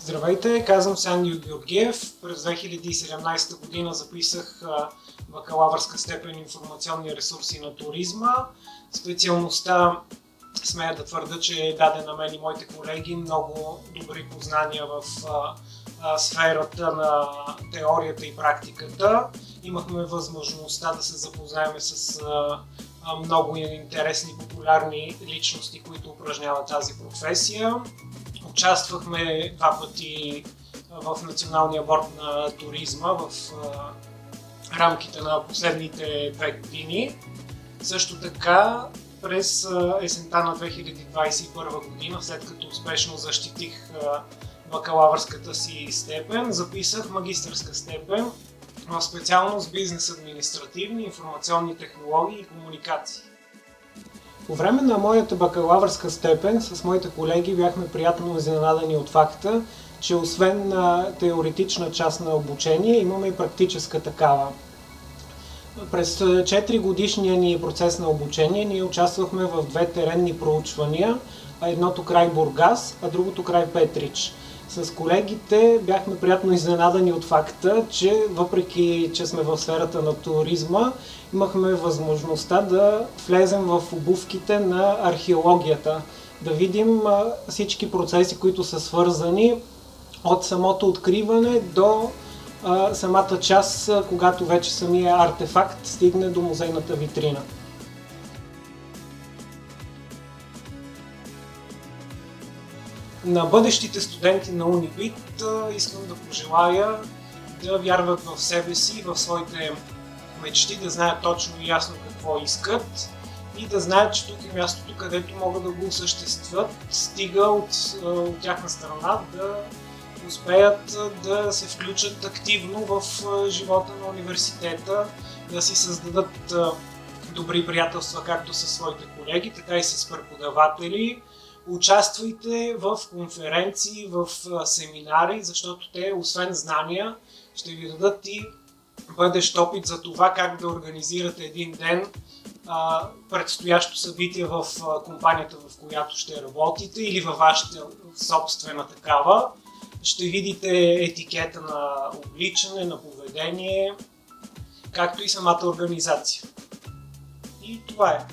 Здравейте, казвам се Ангел Георгиев. През 2017 година записах бакалавърска степен информационни ресурси на туризма. Специалността, смея да твърда, че даде на мен и моите колеги много добри познания в сферата на теорията и практиката. Имахме възможността да се запознаем с много интересни и популярни личности, които упражняват тази професия. Участвахме 2 пъти в Националния борд на туризма в рамките на последните 2 години. Също така през есента на 2021 година, след като успешно защитих бакалавърската си степен, записах магистърска степен в специалност бизнес административни, информационни технологии и комуникации. По време на моята бакалавърска степен с моите колеги бяхме приятно изненадани от факта, че освен на теоретична част на обучение, имаме и практическа такава. През 4 годишния ни процес на обучение ние участвахме в 2 теренни проучвания, едното край Бургас, а другото край Петрич. С колегите бяхме приятно изненадани от факта, че въпреки че сме в сферата на туризма, имахме възможността да влезем в обувките на археологията, да видим всички процеси, които са свързани от самото откриване до самата част, когато вече самия артефакт стигне до музейната витрина. На бъдещите студенти на Унибит искам да пожелая да вярват в себе си, в своите мечти, да знаят точно и ясно какво искат и да знаят, че тук е мястото, където могат да го осъществят, стига от тяхна страна да успеят да се включат активно в живота на университета, да си създадат добри приятелства както със своите колеги, така и с преподаватели. Участвайте в конференции, в семинари, защото те, освен знания, ще ви дадат и бъдещ опит за това как да организирате един ден предстоящо събитие в компанията, в която ще работите или във вашата собствена такава. Ще видите етикета на обличане, на поведение, както и самата организация. И това е.